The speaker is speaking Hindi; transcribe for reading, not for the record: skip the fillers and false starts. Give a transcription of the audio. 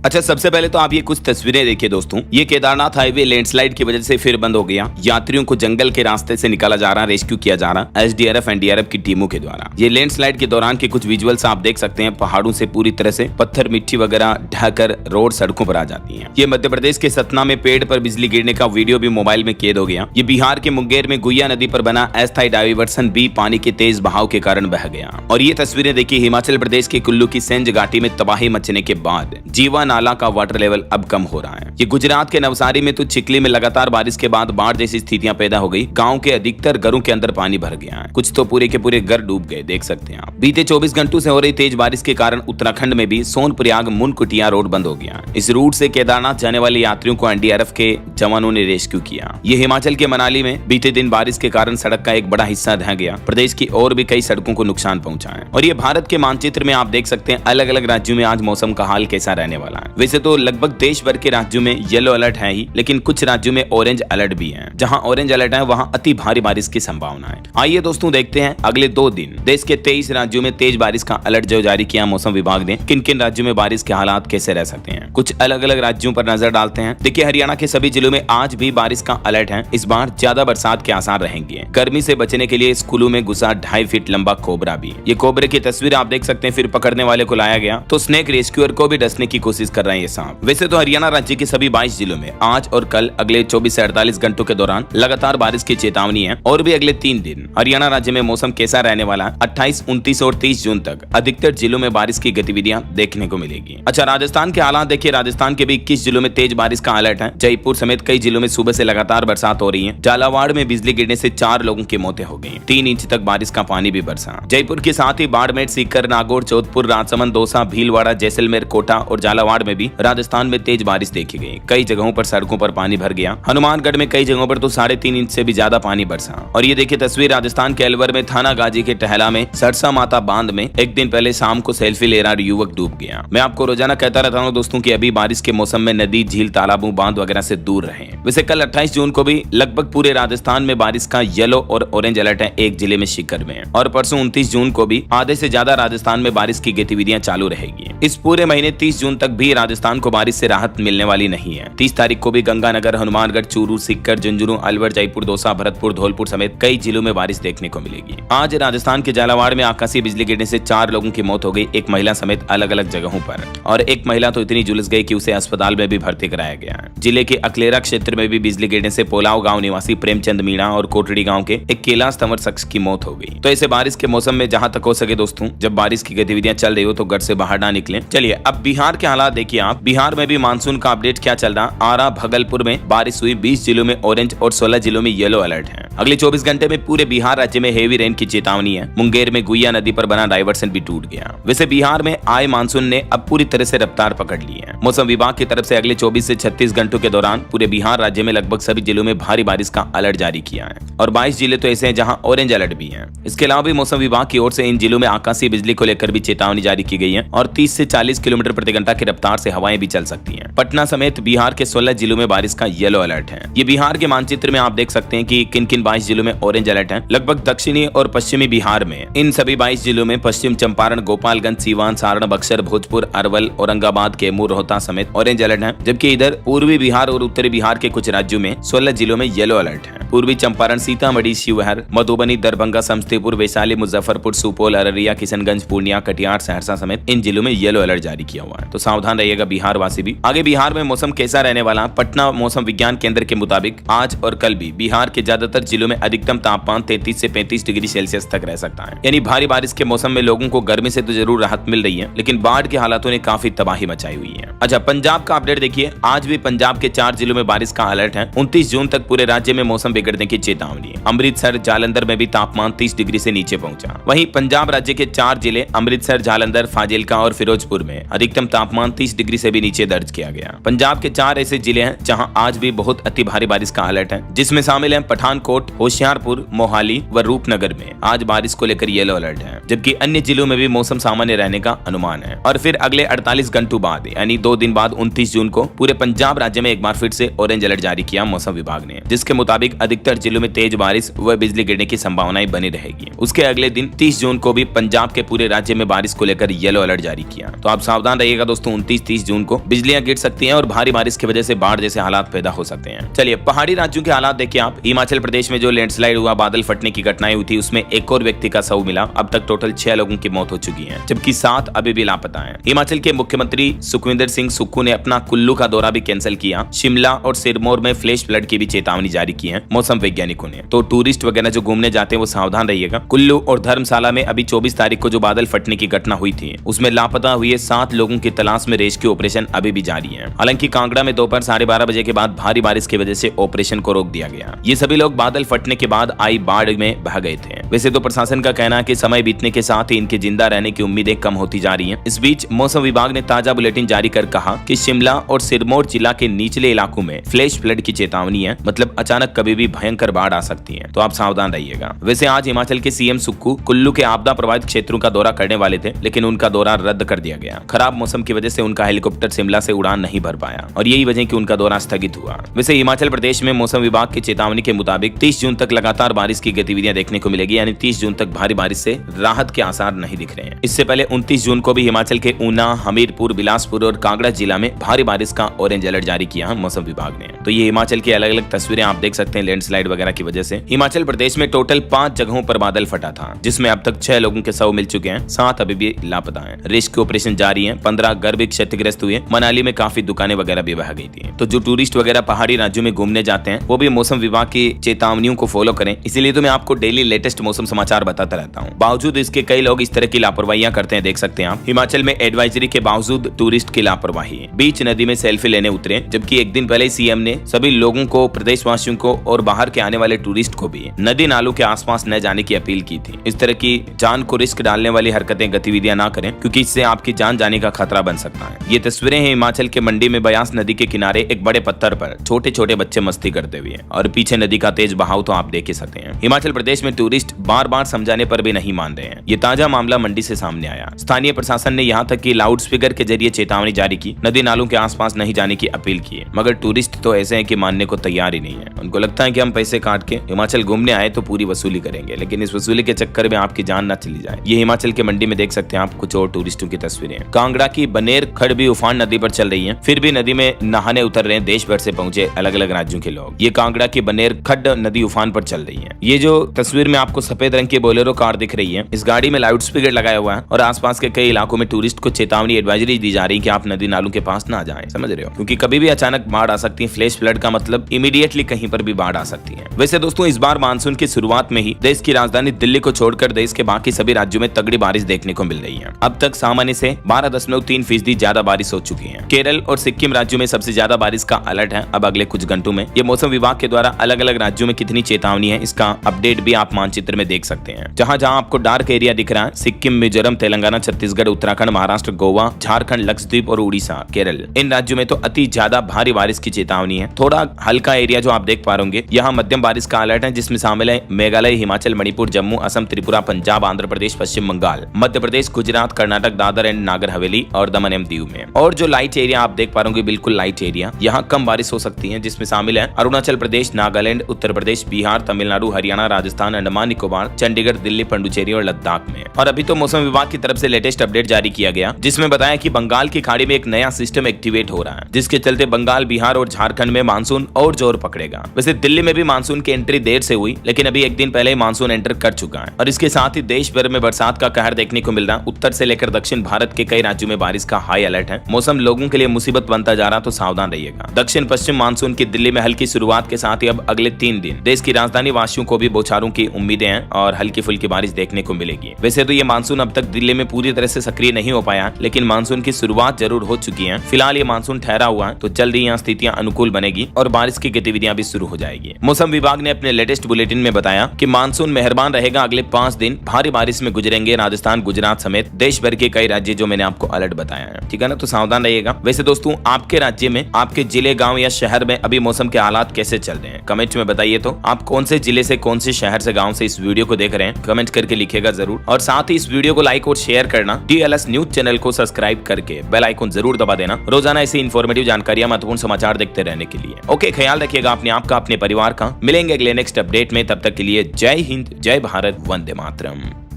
अच्छा, सबसे पहले तो आप ये कुछ तस्वीरें देखिए दोस्तों। ये केदारनाथ हाईवे लैंडस्लाइड की वजह से फिर बंद हो गया। यात्रियों को जंगल के रास्ते से निकाला जा रहा, रेस्क्यू किया जा रहा एसडीआरएफ एनडीआरएफ की टीमों के द्वारा। ये लैंडस्लाइड के दौरान के कुछ विजुअल्स आप देख सकते हैं। पहाड़ों से पूरी तरह से पत्थर मिट्टी वगैरह ढहकर रोड सड़कों पर आ जाती है। ये मध्य प्रदेश के सतना में पेड़ पर बिजली गिरने का वीडियो भी मोबाइल में कैद हो गया। ये बिहार के मुंगेर में गुइया नदी पर बना अस्थायी डाइवर्सन भी पानी के तेज बहाव के कारण बह गया। और ये तस्वीरें देखिए हिमाचल प्रदेश के कुल्लू की सेंज घाटी में तबाही मचने के बाद जीवा नाला का वाटर लेवल अब कम हो रहा है। ये गुजरात के नवसारी में तो चिखली में लगातार बारिश के बाद बाढ़ जैसी स्थितियां पैदा हो गई। गांव के अधिकतर घरों के अंदर पानी भर गया है। कुछ तो पूरे के पूरे घर डूब गए, देख सकते हैं आप। बीते 24 घंटों से हो रही तेज बारिश के कारण उत्तराखंड में भी सोनप्रयाग मुनकुटिया रोड बंद हो गया। इस रूट से केदारनाथ जाने वाले यात्रियों को एनडीआरएफ के जवानों ने रेस्क्यू किया। ये हिमाचल के मनाली में बीते दिन बारिश के कारण सड़क का एक बड़ा हिस्सा ढह गया। प्रदेश की और भी कई सड़कों को नुकसान पहुंचा है। और ये भारत के मानचित्र में आप देख सकते हैं अलग अलग राज्यों में आज मौसम का हाल कैसा रहने वाला है। वैसे तो लगभग देश भर के राज्यों में येलो अलर्ट है ही, लेकिन कुछ राज्यों में ऑरेंज अलर्ट भी है। जहां ऑरेंज अलर्ट है वहां अति भारी बारिश की संभावना है। आइए दोस्तों देखते हैं अगले 2 दिन देश के 23 राज्यों में तेज बारिश का अलर्ट जो जारी किया मौसम विभाग ने, किन किन राज्यों में बारिश के हालात कैसे रह सकते हैं। कुछ अलग अलग राज्यों पर नजर डालते हैं। देखिए हरियाणा के सभी जिलों में आज भी बारिश का अलर्ट है। इस बार ज्यादा बरसात के आसार रहेंगे। गर्मी से बचने के लिए स्कूलों में घुसा 2.5 फीट लंबा कोबरा भी। ये कोबरे की तस्वीर आप देख सकते हैं। फिर पकड़ने वाले को लाया गया तो स्नेक रेस्क्यूअर को भी डसने की कोशिश कर रहे हैं ये सांप। वैसे तो हरियाणा राज्य के सभी 22 जिलों में आज और कल अगले 24 से 48 घंटों के दौरान लगातार बारिश की चेतावनी है। और भी अगले 3 दिन हरियाणा राज्य में मौसम कैसा रहने वाला है। 28, 29 और 30 जून तक अधिकतर जिलों में बारिश की गतिविधियां देखने को मिलेगी। अच्छा, राजस्थान के हालात देखिए। राजस्थान के भी 21 जिलों में तेज बारिश का अलर्ट है। जयपुर समेत कई जिलों में सुबह से लगातार बरसात हो रही है। झालावाड़ में बिजली गिरने से 4 लोगों की मौतें हो गई। 3 इंच तक बारिश का पानी भी बरसा। जयपुर के साथ ही बाड़मेर, सीकर, नागौर, जोधपुर, राजसमंद, दौसा, भीलवाड़ा, जैसलमेर, कोटा और झालावाड़ में भी राजस्थान में तेज बारिश देखी गई। कई जगहों पर सड़कों पर पानी भर गया। हनुमानगढ़ में कई जगहों पर तो 3.5 इंच से भी ज्यादा पानी बरसा। और ये देखिए तस्वीर राजस्थान के अलवर में थाना गाजी के टहला में सरसा माता बांध में एक दिन पहले शाम को सेल्फी ले रहा युवक डूब गया। मैं आपको रोजाना कहता रहता हूँ दोस्तों कि अभी बारिश के मौसम में नदी, झील, तालाबों, बांध वगैरह से दूर रहें। वैसे कल 28 जून को भी लगभग पूरे राजस्थान में बारिश का येलो और ऑरेंज अलर्ट है। एक जिले में सीकर में। और परसों 29 जून को भी आधे से ज्यादा राजस्थान में बारिश की गतिविधियां चालू रहेगी। इस पूरे महीने 30 जून तक भी राजस्थान को बारिश से राहत मिलने वाली नहीं है। 30 तारीख को भी गंगानगर, हनुमानगढ़, चूरू, सीकर, झुंझुनू, अलवर, जयपुर, दौसा, भरतपुर, धौलपुर समेत कई जिलों में बारिश देखने को मिलेगी। आज राजस्थान के झालावाड़ में आकाशीय बिजली गिरने से 4 लोगों की मौत हो गई, एक महिला समेत अलग अलग जगहों पर। और एक महिला तो इतनी झुलस गई कि उसे अस्पताल में भी भर्ती कराया गया। जिले के अकलेरा क्षेत्र में भी बिजली गिरने से पोलाव गांव निवासी प्रेमचंद मीणा और कोटड़ी गांव के एक कैलाश तंवर शख्स की मौत हो गई। तो ऐसे बारिश के मौसम में जहां तक हो सके दोस्तों, जब बारिश की गतिविधियां चल रही हो तो घर से बाहर ना निकलें। चलिए अब बिहार के हालात देखिए आप। बिहार में भी मानसून का अपडेट क्या चल रहा। आरा, भागलपुर में बारिश हुई। 20 जिलों में ऑरेंज और 16 जिलों में येलो अलर्ट है। अगले 24 घंटे में पूरे बिहार राज्य में हेवी रेन की चेतावनी है। मुंगेर में गुइया नदी पर बना डाइवर्सन भी टूट गया। वैसे बिहार में आए मानसून ने अब पूरी तरह से रफ्तार पकड़ ली है। मौसम विभाग की तरफ से अगले 24 से 36 घंटों के दौरान पूरे बिहार राज्य में लगभग सभी जिलों में भारी बारिश का अलर्ट जारी किया है। और 22 जिले तो ऐसे हैं जहां ऑरेंज अलर्ट भी है। इसके अलावा भी मौसम विभाग की ओर से इन जिलों में आकाशीय बिजली को लेकर भी चेतावनी जारी की गई है। और 30 से 40 किलोमीटर प्रति घंटा की रफ्तार से हवाएं भी चल सकती हैं। पटना समेत बिहार के 16 जिलों में बारिश का येलो अलर्ट है। ये बिहार के मानचित्र में आप देख सकते हैं कि किन किन 22 जिलों में ऑरेंज अलर्ट है। लगभग दक्षिणी और पश्चिमी बिहार में इन सभी 22 जिलों में पश्चिम चंपारण, गोपालगंज, सीवान, सारण, बक्सर, भोजपुर, अरवल, औरंगाबाद, कैमूर, रोहतास समेत ऑरेंज अलर्ट है। जबकि इधर पूर्वी बिहार और उत्तरी बिहार के कुछ राज्यों में 16 जिलों में येलो अलर्ट है। पूर्वी चंपारण, सीतामढ़ी, शिवहर, मधुबनी, दरभंगा, समस्तीपुर, वैशाली, मुजफ्फरपुर, सुपौल, अररिया, किशनगंज, पूर्णिया, कटिहार, सहरसा समेत इन जिलों में येलो अलर्ट जारी किया हुआ है। तो सावधान रहिएगा बिहार वासी भी। आगे बिहार में मौसम कैसा रहने वाला। पटना मौसम विज्ञान केंद्र के मुताबिक आज और कल भी बिहार के ज्यादातर जिलों में अधिकतम तापमान 33 से 35 डिग्री सेल्सियस तक रह सकता है। यानी भारी बारिश के मौसम में लोगों को गर्मी से तो जरूर राहत मिल रही है, लेकिन बाढ़ के हालातों ने काफी तबाही मचाई हुई है। अच्छा, पंजाब का अपडेट देखिए। आज भी पंजाब के 4 जिलों में बारिश का अलर्ट है। 29 जून तक पूरे राज्य में मौसम बिगड़ने की चेतावनी है। अमृतसर, जालंधर में भी तापमान 30 डिग्री से नीचे पहुंचा। वहीं पंजाब राज्य के 4 जिले अमृतसर, जालंधर, फाजिल्का और फिरोजपुर में अधिकतम तापमान 30 डिग्री से भी नीचे दर्ज किया गया। पंजाब के 4 ऐसे जिले हैं जहां आज भी बहुत अति भारी बारिश का अलर्ट है, जिसमें शामिल है पठानकोट, सियालकोट, होशियारपुर, मोहाली व रूपनगर में आज बारिश को लेकर येलो अलर्ट है, जबकि अन्य जिलों में भी मौसम सामान्य रहने का अनुमान है। और फिर अगले 48 घंटों बाद यानी 2 दिन बाद 29 जून को पूरे पंजाब राज्य में एक बार फिर से ऑरेंज अलर्ट जारी किया मौसम विभाग ने, जिसके मुताबिक अधिकतर जिलों में तेज बारिश व बिजली गिरने की संभावनाएं बनी रहेगी। उसके अगले दिन 30 जून को भी पंजाब के पूरे राज्य में बारिश को लेकर येलो अलर्ट जारी किया। तो आप सावधान रहिएगा दोस्तों, 29-30 जून को बिजलियां गिर सकती हैं और भारी बारिश की वजह से बाढ़ जैसे हालात पैदा हो सकते हैं। चलिए पहाड़ी राज्यों के हालात देखिए आप। हिमाचल प्रदेश में जो लैंडस्लाइड हुआ, बादल फटने की घटनाएं हुई थी, उसमें एक और व्यक्ति का शव मिला। अब तक टोटल 6 लोगों की मौत हो चुकी है, जबकि 7 अभी भी लापता हैं। हिमाचल के मुख्यमंत्री सुखविंदर सिंह सुक्खू ने अपना कुल्लू का दौरा भी कैंसिल किया। शिमला और सिरमौर में फ्लैश फ्लड की भी चेतावनी जारी की है मौसम वैज्ञानिकों ने। तो टूरिस्ट वगैरह जो घूमने जाते हैं वो सावधान रहिएगा। कुल्लू और धर्मशाला में अभी 24 तारीख को जो बादल फटने की घटना हुई थी, उसमें लापता हुए 7 लोगों की तलाश में रेस्क्यू ऑपरेशन अभी भी जारी है। हालांकि कांगड़ा में दोपहर 12:30 बजे के बाद भारी बारिश की वजह से ऑपरेशन को रोक दिया गया। ये सभी लोग बादल फटने के बाद आई बाढ़ में बह गए थे। वैसे तो प्रशासन का कहना है कि समय बीतने के साथ ही इनके जिंदा रहने की उम्मीदें कम होती जा रही हैं। इस बीच मौसम विभाग ने ताजा बुलेटिन जारी कर कहा कि शिमला और सिरमौर जिला के निचले इलाकों में फ्लैश फ्लड की चेतावनी है, मतलब अचानक कभी भी भयंकर बाढ़ आ सकती है। तो आप सावधान रहिएगा। वैसे आज हिमाचल के सीएम सुक्खू कुल्लू के आपदा प्रभावित क्षेत्रों का दौरा करने वाले थे, लेकिन उनका दौरा रद्द कर दिया गया। खराब मौसम की वजह से उनका हेलीकॉप्टर शिमला से उड़ान नहीं भर पाया और यही वजह कि उनका दौरा स्थगित हुआ। वैसे हिमाचल प्रदेश में मौसम विभाग की चेतावनी के मुताबिक 30 जून तक लगातार बारिश की गतिविधियां देखने को मिलेगी, यानी 30 जून तक भारी बारिश से राहत के आसार नहीं दिख रहे हैं। इससे पहले 29 जून को भी हिमाचल के ऊना, हमीरपुर, बिलासपुर और कांगड़ा जिला में भारी बारिश का ऑरेंज अलर्ट जारी किया है मौसम विभाग ने। तो ये हिमाचल की अलग अलग तस्वीरें आप देख सकते हैं लैंडस्लाइड वगैरह की वजह से। हिमाचल प्रदेश में टोटल 5 जगहों पर बादल फटा था, जिसमें अब तक 6 लोगों के शव मिल चुके हैं, 7 अभी भी लापता हैं। रेस्क्यू ऑपरेशन जारी है। 15 घर भी क्षतिग्रस्त हुए। मनाली में काफी दुकानें वगैरह भी बह गई थी। तो जो टूरिस्ट वगैरह पहाड़ी राज्यों में घूमने जाते हैं वो भी मौसम विभाग की चेतावनियों को फॉलो करें। इसीलिए तो मैं आपको डेली लेटेस्ट मौसम समाचार बताता रहता हूँ। बावजूद इसके कई लोग इस तरह की लापरवाहियां करते हैं, देख सकते हैं आप। हिमाचल में एडवाइजरी के बावजूद टूरिस्ट की लापरवाही। बीच नदी में सेल्फी लेने उतरे, जबकि एक दिन पहले सीएम ने सभी लोगों को, प्रदेशवासियों को और बाहर के आने वाले टूरिस्ट को भी नदी नालों के आसपास न जाने की अपील की थी। इस तरह की जान को रिस्क डालने वाली हरकतें, गतिविधियां ना करें, क्योंकि इससे आपकी जान जाने का खतरा बन सकता है। ये तस्वीरें हैं हिमाचल के मंडी में ब्यास नदी के किनारे एक बड़े पत्थर पर छोटे छोटे बच्चे मस्ती करते हुए, और पीछे नदी का तेज बहाव तो आप देख ही सकते हैं। हिमाचल प्रदेश में टूरिस्ट बार बार समझाने पर भी नहीं मान रहे हैं। ये ताजा मामला मंडी से सामने आया। स्थानीय प्रशासन ने यहाँ तक कि लाउड स्पीकर के जरिए चेतावनी जारी की, नदी नालों के आसपास नहीं जाने की अपील की, मगर टूरिस्ट तो ऐसे हैं कि मानने को तैयार ही नहीं है। उनको लगता है कि हम पैसे काट के हिमाचल घूमने आए तो पूरी वसूली करेंगे, लेकिन इस वसूली के चक्कर में आपकी जान ना चली जाए। ये हिमाचल के मंडी में देख सकते हैं आप कुछ और टूरिस्टों की तस्वीरें। कांगड़ा की बनेर खड़ भी उफान नदी पर चल रही है, फिर भी नदी में नहाने उतर रहे हैं देश भर से पहुंचे अलग अलग राज्यों के लोग। ये कांगड़ा की बनेर खड़ नदी उफान पर चल रही है। ये जो तस्वीर में आपको सफेद रंग की बोलेरो कार दिख रही है, इस गाड़ी में लाउड स्पीकर लगाया हुआ है और आसपास के कई इलाकों में टूरिस्ट को चेतावनी, एडवाइजरी दी जा रही है कि आप नदी नालों के पास ना जाएं। समझ रहे हो? क्योंकि कभी भी अचानक बाढ़ आ सकती है। फ्लैश फ्लड का मतलब इमीडिएटली कहीं पर भी बाढ़ आ सकती है। वैसे दोस्तों, इस बार मानसून की शुरुआत में ही देश की राजधानी दिल्ली को छोड़कर देश के बाकी सभी राज्यों में तगड़ी बारिश देखने को मिल रही है। अब तक सामान्य से 12.3% ज्यादा बारिश हो चुकी है। केरल और सिक्किम राज्यों में सबसे ज्यादा बारिश का अलर्ट है अब अगले कुछ घंटों में। ये मौसम विभाग के द्वारा अलग अलग राज्यों में कितनी चेतावनी है, इसका अपडेट भी आप मानचित्र में देख सकते हैं। जहां जहां आपको डार्क एरिया दिख रहा है, सिक्किम, मिजोरम, तेलंगाना, छत्तीसगढ़, उत्तराखंड, महाराष्ट्र, गोवा, झारखंड, लक्षद्वीप और उड़ीसा, केरल, इन राज्यों में तो अति ज्यादा भारी बारिश की चेतावनी है। थोड़ा हल्का एरिया जो आप देख पा रहे, यहाँ मध्यम बारिश का अलर्ट है, जिसमें शामिल है मेघालय, हिमाचल, मणिपुर, जम्मू, असम, त्रिपुरा, पंजाब, आंध्र प्रदेश, पश्चिम बंगाल, मध्य प्रदेश, गुजरात, कर्नाटक, दादर एंड नागर हवेली और दमन एवं दीव में। और जो लाइट एरिया आप देख पा रहे, बिल्कुल लाइट एरिया, यहाँ कम बारिश हो सकती है, जिसमें शामिल है अरुणाचल प्रदेश, नागालैंड, उत्तर प्रदेश, बिहार, तमिलनाडु, हरियाणा, राजस्थान, अंडमान निकोबार, चंडीगढ़, दिल्ली, पुडुचेरी और लद्दाख में। और अभी तो मौसम विभाग की तरफ से लेटेस्ट अपडेट जारी किया गया, जिसमें बताया कि बंगाल की खाड़ी में एक नया सिस्टम एक्टिवेट हो रहा है, जिसके चलते बंगाल, बिहार और झारखंड में मानसून और जोर पकड़ेगा। वैसे दिल्ली में भी मानसून की एंट्री देर से हुई, लेकिन अभी एक दिन पहले ही मानसून एंटर कर चुका है और इसके साथ ही देश भर में बरसात का कहर देखने को मिल रहा है। उत्तर से लेकर दक्षिण भारत के कई राज्यों में बारिश का हाई अलर्ट है। मौसम लोगों के लिए मुसीबत बनता जा रहा, तो सावधान रहिएगा। दक्षिण पश्चिम मानसून की दिल्ली में हल्की शुरुआत के साथ ही अब अगले 3 दिन देश की राजधानी वासियों को भी बौछारों की उम्मीदें हैं और हल्की फुल्की बारिश देखने को मिलेगी। वैसे तो ये मानसून अब तक दिल्ली में पूरी तरह से सक्रिय नहीं हो पाया, लेकिन मानसून की शुरुआत जरूर हो चुकी है। फिलहाल ये मानसून ठहरा हुआ है, तो जल्द ही यहाँ स्थितियां अनुकूल बनेगी और बारिश की गतिविधियां भी शुरू हो जाएगी। मौसम विभाग ने अपने लेटेस्ट बुलेटिन में बताया कि मानसून मेहरबान रहेगा। अगले 5 दिन भारी बारिश में गुजरेंगे राजस्थान, गुजरात समेत देश भर के कई राज्य, जो मैंने आपको अलर्ट बताया है। ठीक है ना, तो सावधान रहिएगा। वैसे दोस्तों, आपके राज्य में, आपके जिले, गांव या शहर में अभी मौसम के हालात कैसे चल रहे हैं, कमेंट में बताइए। तो दोस्तों, आप कौन से जिले से, कौन से शहर से, गांव से इस वीडियो को देख रहे हैं, कमेंट करके लिखिएगा जरूर। और साथ ही इस वीडियो को लाइक और शेयर करना, DLS न्यूज चैनल को सब्सक्राइब करके बेल आइकन जरूर दबा देना, रोजाना ऐसी इन्फॉर्मेटिव जानकारियां, महत्वपूर्ण समाचार देखते रहने के लिए। ओके, ख्याल रखिएगा अपने आप का, अपने परिवार का। मिलेंगे अगले नेक्स्ट अपडेट में, तब तक के लिए जय हिंद, जय भारत, वंदे मातरम।